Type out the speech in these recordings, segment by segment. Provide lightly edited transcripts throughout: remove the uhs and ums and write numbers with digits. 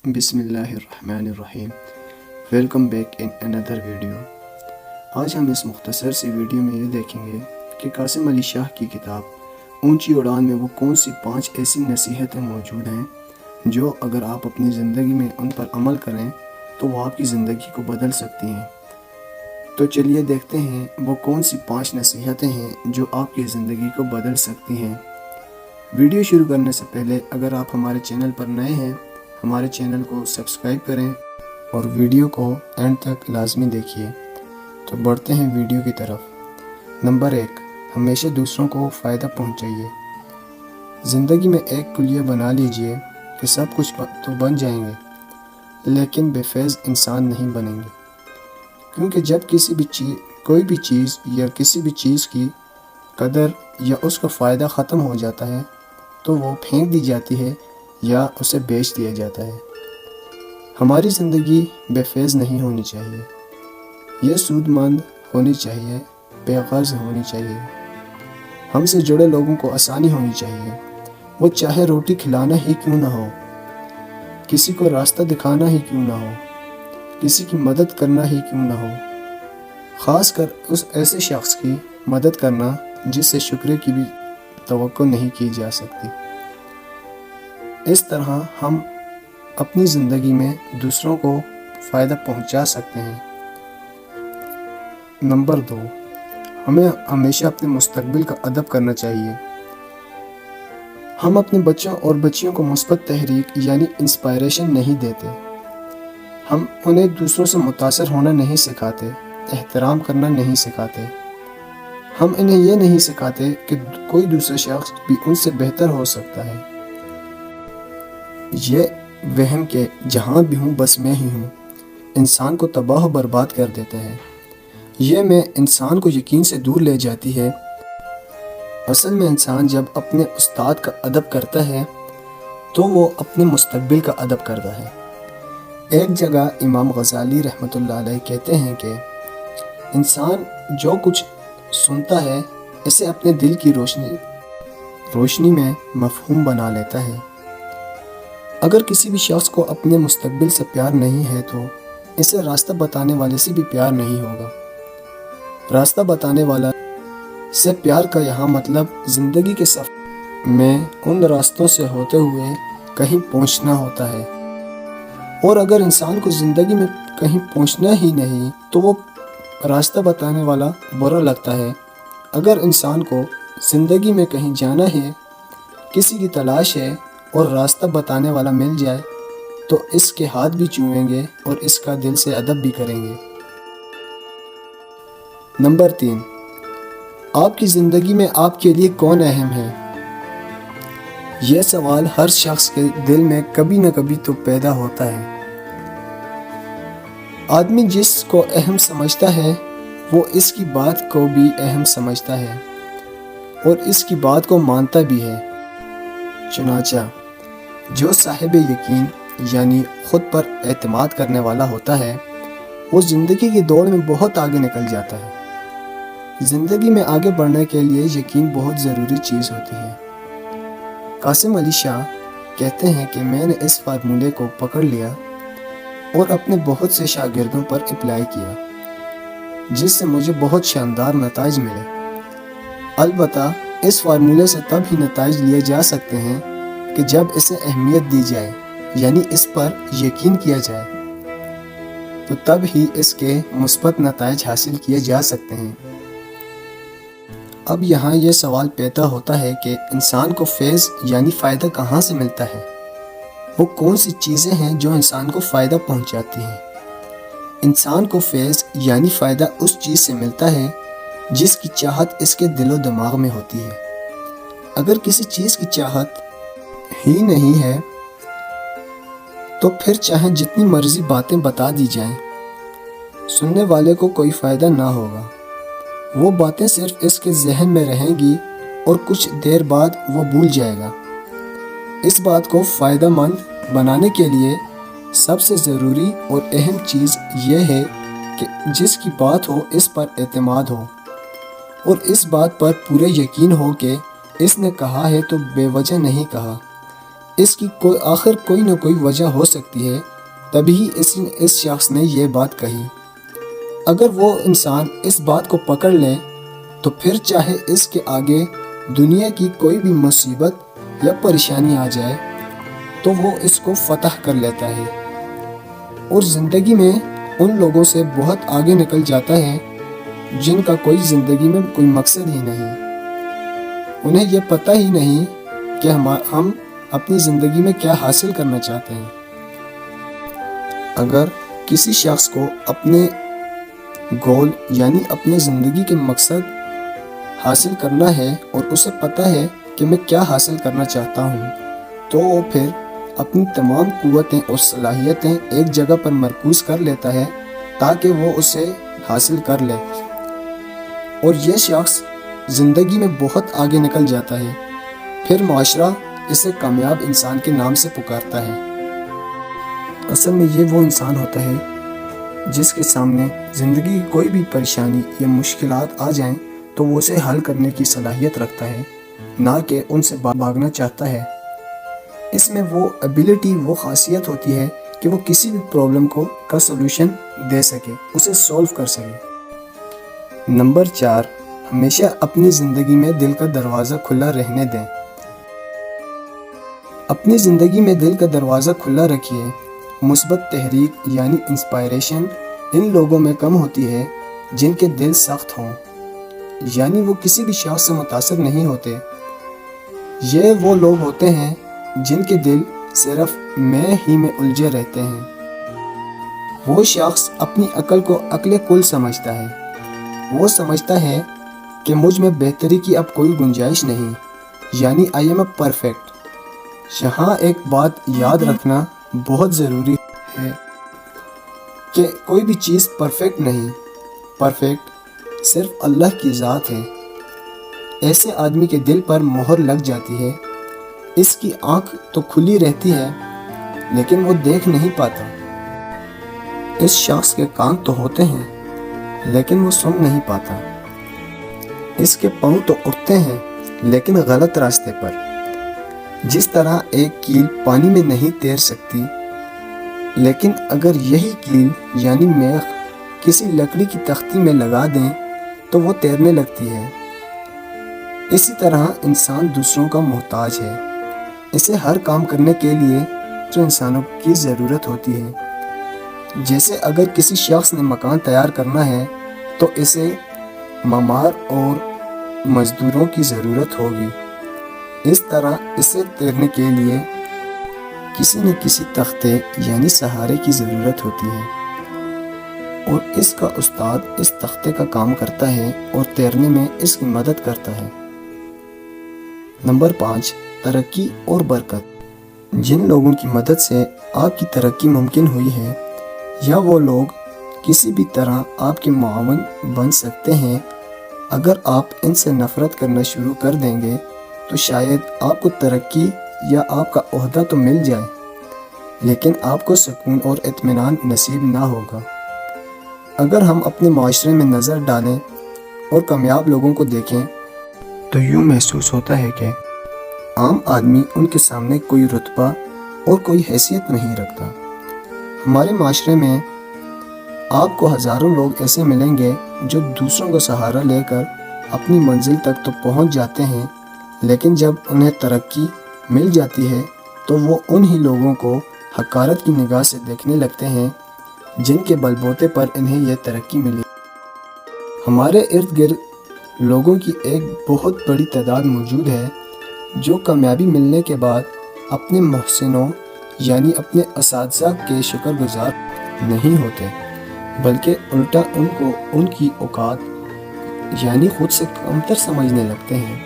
بسم اللہ الرحمن الرحیم۔ Welcome back in another video. آج ہم اس مختصر سی ویڈیو میں یہ دیکھیں گے کہ قاسم علی شاہ کی کتاب اونچی اڑان میں وہ کون سی 5 ایسی نصیحتیں موجود ہیں جو اگر آپ اپنی زندگی میں ان پر عمل کریں تو وہ آپ کی زندگی کو بدل سکتی ہیں۔ تو چلیے دیکھتے ہیں وہ کون سی 5 نصیحتیں ہیں جو آپ کی زندگی کو بدل سکتی ہیں۔ ویڈیو شروع کرنے سے پہلے اگر آپ ہمارے چینل پر نئے ہیں ہمارے چینل کو سبسکرائب کریں اور ویڈیو کو اینڈ تک لازمی دیکھیے۔ تو بڑھتے ہیں ویڈیو کی طرف۔ نمبر 1، ہمیشہ دوسروں کو فائدہ پہنچائیے۔ زندگی میں ایک کلیہ بنا لیجئے کہ سب کچھ تو بن جائیں گے لیکن بے فیض انسان نہیں بنیں گے، کیونکہ جب کوئی بھی چیز یا کسی بھی چیز کی قدر یا اس کا فائدہ ختم ہو جاتا ہے تو وہ پھینک دی جاتی ہے یا اسے بیچ دیا جاتا ہے۔ ہماری زندگی بے فیض نہیں ہونی چاہیے، یہ سود مند ہونی چاہیے، بے غرض ہونی چاہیے۔ ہم سے جڑے لوگوں کو آسانی ہونی چاہیے، وہ چاہے روٹی کھلانا ہی کیوں نہ ہو، کسی کو راستہ دکھانا ہی کیوں نہ ہو، کسی کی مدد کرنا ہی کیوں نہ ہو، خاص کر اس ایسے شخص کی مدد کرنا جس سے شکریہ کی بھی توقع نہیں کی جا سکتی۔ اس طرح ہم اپنی زندگی میں دوسروں کو فائدہ پہنچا سکتے ہیں۔ نمبر 2، ہمیں ہمیشہ اپنے مستقبل کا ادب کرنا چاہیے۔ ہم اپنے بچوں اور بچیوں کو مثبت تحریک یعنی انسپائریشن نہیں دیتے، ہم انہیں دوسروں سے متاثر ہونا نہیں سکھاتے، احترام کرنا نہیں سکھاتے، ہم انہیں یہ نہیں سکھاتے کہ کوئی دوسرا شخص بھی ان سے بہتر ہو سکتا ہے۔ یہ وہم کہ جہاں بھی ہوں بس میں ہی ہوں انسان کو تباہ و برباد کر دیتا ہے۔ یہ میں انسان کو یقین سے دور لے جاتی ہے۔ اصل میں انسان جب اپنے استاد کا ادب کرتا ہے تو وہ اپنے مستقبل کا ادب کرتا ہے۔ ایک جگہ امام غزالی رحمۃ اللہ علیہ کہتے ہیں کہ انسان جو کچھ سنتا ہے اسے اپنے دل کی روشنی میں مفہوم بنا لیتا ہے۔ اگر کسی بھی شخص کو اپنے مستقبل سے پیار نہیں ہے تو اسے راستہ بتانے والے سے بھی پیار نہیں ہوگا۔ راستہ بتانے والا سے پیار کا یہاں مطلب زندگی کے سفر میں ان راستوں سے ہوتے ہوئے کہیں پہنچنا ہوتا ہے، اور اگر انسان کو زندگی میں کہیں پہنچنا ہی نہیں تو وہ راستہ بتانے والا برا لگتا ہے۔ اگر انسان کو زندگی میں کہیں جانا ہے، کسی کی تلاش ہے اور راستہ بتانے والا مل جائے تو اس کے ہاتھ بھی چومیں گے اور اس کا دل سے ادب بھی کریں گے۔ نمبر 3، آپ کی زندگی میں آپ کے لیے کون اہم ہے؟ یہ سوال ہر شخص کے دل میں کبھی نہ کبھی تو پیدا ہوتا ہے۔ آدمی جس کو اہم سمجھتا ہے وہ اس کی بات کو بھی اہم سمجھتا ہے اور اس کی بات کو مانتا بھی ہے۔ چنانچہ جو صاحب یقین یعنی خود پر اعتماد کرنے والا ہوتا ہے وہ زندگی کی دوڑ میں بہت آگے نکل جاتا ہے۔ زندگی میں آگے بڑھنے کے لیے یقین بہت ضروری چیز ہوتی ہے۔ قاسم علی شاہ کہتے ہیں کہ میں نے اس فارمولے کو پکڑ لیا اور اپنے بہت سے شاگردوں پر اپلائی کیا جس سے مجھے بہت شاندار نتائج ملے۔ البتہ اس فارمولے سے تب ہی نتائج لیے جا سکتے ہیں کہ جب اسے اہمیت دی جائے یعنی اس پر یقین کیا جائے، تو تب ہی اس کے مثبت نتائج حاصل کیے جا سکتے ہیں۔ اب یہاں یہ سوال پیدا ہوتا ہے کہ انسان کو فیض یعنی فائدہ کہاں سے ملتا ہے؟ وہ کون سی چیزیں ہیں جو انسان کو فائدہ پہنچاتی ہیں؟ انسان کو فیض یعنی فائدہ اس چیز سے ملتا ہے جس کی چاہت اس کے دل و دماغ میں ہوتی ہے۔ اگر کسی چیز کی چاہت ہی نہیں ہے تو پھر چاہے جتنی مرضی باتیں بتا دی جائیں سننے والے کو کوئی فائدہ نہ ہوگا۔ وہ باتیں صرف اس کے ذہن میں رہیں گی اور کچھ دیر بعد وہ بھول جائے گا۔ اس بات کو فائدہ مند بنانے کے لیے سب سے ضروری اور اہم چیز یہ ہے کہ جس کی بات ہو اس پر اعتماد ہو اور اس بات پر پورے یقین ہو کہ اس نے کہا ہے تو بے وجہ نہیں کہا، اس کی کوئی نہ کوئی وجہ ہو سکتی ہے، تبھی اس شخص نے یہ بات کہی۔ اگر وہ انسان اس بات کو پکڑ لے تو پھر چاہے اس کے آگے دنیا کی کوئی بھی مصیبت یا پریشانی آ جائے تو وہ اس کو فتح کر لیتا ہے، اور زندگی میں ان لوگوں سے بہت آگے نکل جاتا ہے جن کا کوئی زندگی میں کوئی مقصد ہی نہیں۔ انہیں یہ پتہ ہی نہیں کہ ہم اپنی زندگی میں کیا حاصل کرنا چاہتے ہیں۔ اگر کسی شخص کو اپنے گول یعنی اپنے زندگی کے مقصد حاصل کرنا ہے اور اسے پتہ ہے کہ میں کیا حاصل کرنا چاہتا ہوں، تو وہ پھر اپنی تمام قوتیں اور صلاحیتیں ایک جگہ پر مرکوز کر لیتا ہے تاکہ وہ اسے حاصل کر لے، اور یہ شخص زندگی میں بہت آگے نکل جاتا ہے۔ پھر معاشرہ اسے کامیاب انسان کے نام سے پکارتا ہے۔ اصل میں یہ وہ انسان ہوتا ہے جس کے سامنے زندگی کی کوئی بھی پریشانی یا مشکلات آ جائیں تو وہ اسے حل کرنے کی صلاحیت رکھتا ہے، نہ کہ ان سے بھاگنا چاہتا ہے۔ اس میں وہ ایبیلٹی، وہ خاصیت ہوتی ہے کہ وہ کسی بھی پرابلم کا سولوشن دے سکے، اسے سولو کر سکے۔ نمبر 4، ہمیشہ اپنی زندگی میں دل کا دروازہ کھلا رہنے دیں۔ اپنی زندگی میں دل کا دروازہ کھلا رکھیے۔ مثبت تحریک یعنی انسپائریشن ان لوگوں میں کم ہوتی ہے جن کے دل سخت ہوں، یعنی وہ کسی بھی شخص سے متاثر نہیں ہوتے۔ یہ وہ لوگ ہوتے ہیں جن کے دل صرف میں ہی میں الجھے رہتے ہیں۔ وہ شخص اپنی عقل کو عقل کل سمجھتا ہے۔ وہ سمجھتا ہے کہ مجھ میں بہتری کی اب کوئی گنجائش نہیں، یعنی آئی ایم اے پرفیکٹ۔ یہاں ایک بات یاد رکھنا بہت ضروری ہے کہ کوئی بھی چیز پرفیکٹ نہیں، پرفیکٹ صرف اللہ کی ذات ہے۔ ایسے آدمی کے دل پر مہر لگ جاتی ہے، اس کی آنکھ تو کھلی رہتی ہے لیکن وہ دیکھ نہیں پاتا۔ اس شخص کے کان تو ہوتے ہیں لیکن وہ سن نہیں پاتا۔ اس کے پاؤں تو اٹھتے ہیں لیکن غلط راستے پر۔ جس طرح ایک کیل پانی میں نہیں تیر سکتی، لیکن اگر یہی کیل یعنی میخ کسی لکڑی کی تختی میں لگا دیں تو وہ تیرنے لگتی ہے۔ اسی طرح انسان دوسروں کا محتاج ہے۔ اسے ہر کام کرنے کے لیے جو انسانوں کی ضرورت ہوتی ہے۔ جیسے اگر کسی شخص نے مکان تیار کرنا ہے تو اسے معمار اور مزدوروں کی ضرورت ہوگی۔ اس طرح اسے تیرنے کے لیے کسی نہ کسی تختے یعنی سہارے کی ضرورت ہوتی ہے، اور اس کا استاد اس تختے کا کام کرتا ہے اور تیرنے میں اس کی مدد کرتا ہے۔ نمبر 5، ترقی اور برکت۔ جن لوگوں کی مدد سے آپ کی ترقی ممکن ہوئی ہے یا وہ لوگ کسی بھی طرح آپ کے معاون بن سکتے ہیں، اگر آپ ان سے نفرت کرنا شروع کر دیں گے تو شاید آپ کو ترقی یا آپ کا عہدہ تو مل جائے لیکن آپ کو سکون اور اطمینان نصیب نہ ہوگا۔ اگر ہم اپنے معاشرے میں نظر ڈالیں اور کامیاب لوگوں کو دیکھیں تو یوں محسوس ہوتا ہے کہ عام آدمی ان کے سامنے کوئی رتبہ اور کوئی حیثیت نہیں رکھتا۔ ہمارے معاشرے میں آپ کو ہزاروں لوگ ایسے ملیں گے جو دوسروں کا سہارا لے کر اپنی منزل تک تو پہنچ جاتے ہیں، لیکن جب انہیں ترقی مل جاتی ہے تو وہ انہی لوگوں کو حقارت کی نگاہ سے دیکھنے لگتے ہیں جن کے بلبوتے پر انہیں یہ ترقی ملی۔ ہمارے ارد گرد لوگوں کی ایک بہت بڑی تعداد موجود ہے جو کامیابی ملنے کے بعد اپنے محسنوں یعنی اپنے اساتذہ کے شکر گزار نہیں ہوتے، بلکہ الٹا ان کو ان کی اوقات یعنی خود سے کمتر سمجھنے لگتے ہیں۔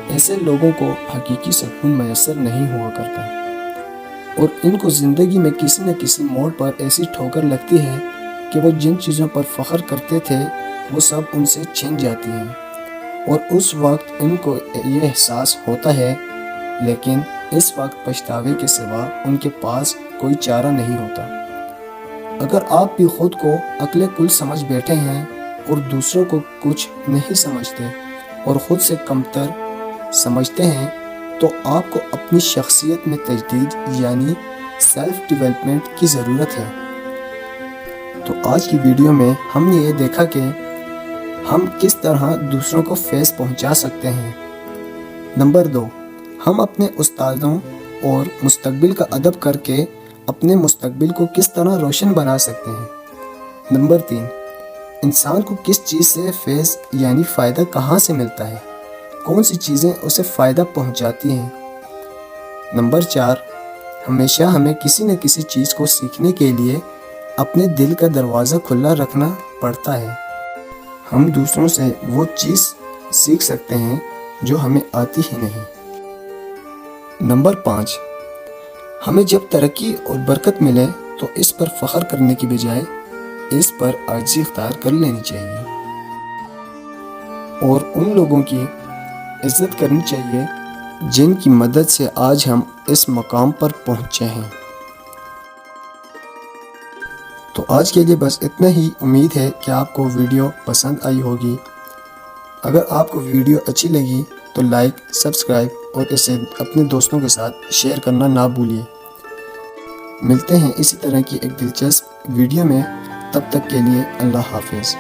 ایسے لوگوں کو حقیقی سکون میسر نہیں ہوا کرتا، اور ان کو زندگی میں کسی نہ کسی موڑ پر ایسی ٹھوکر لگتی ہے کہ وہ جن چیزوں پر فخر کرتے تھے وہ سب ان سے چھن جاتی ہیں، اور اس وقت ان کو یہ احساس ہوتا ہے، لیکن اس وقت پچھتاوے کے سوا ان کے پاس کوئی چارہ نہیں ہوتا۔ اگر آپ بھی خود کو عقل کل سمجھ بیٹھے ہیں اور دوسروں کو کچھ نہیں سمجھتے اور خود سے کمتر سمجھتے ہیں تو آپ کو اپنی شخصیت میں تجدید یعنی سیلف ڈیولپمنٹ کی ضرورت ہے۔ تو آج کی ویڈیو میں ہم نے یہ دیکھا کہ ہم کس طرح دوسروں کو فیض پہنچا سکتے ہیں۔ نمبر 2، ہم اپنے استادوں اور مستقبل کا ادب کر کے اپنے مستقبل کو کس طرح روشن بنا سکتے ہیں۔ نمبر 3، انسان کو کس چیز سے فیض یعنی فائدہ کہاں سے ملتا ہے، کون سی چیزیں اسے فائدہ پہنچاتی ہیں۔ نمبر 4، ہمیشہ ہمیں کسی نہ کسی چیز کو سیکھنے کے لیے اپنے دل کا دروازہ کھلا رکھنا پڑتا ہے۔ ہم دوسروں سے وہ چیز سیکھ سکتے ہیں جو ہمیں آتی ہی نہیں۔ نمبر 5، ہمیں جب ترقی اور برکت ملے تو اس پر فخر کرنے کی بجائے اس پر عاجزی اختیار کر لینی چاہیے اور ان لوگوں کی عزت کرنی چاہیے جن کی مدد سے آج ہم اس مقام پر پہنچے ہیں۔ تو آج کے لیے بس اتنا ہی۔ امید ہے کہ آپ کو ویڈیو پسند آئی ہوگی۔ اگر آپ کو ویڈیو اچھی لگی تو لائک، سبسکرائب اور اسے اپنے دوستوں کے ساتھ شیئر کرنا نہ بھولیے۔ ملتے ہیں اسی طرح کی ایک دلچسپ ویڈیو میں، تب تک کے لیے اللہ حافظ۔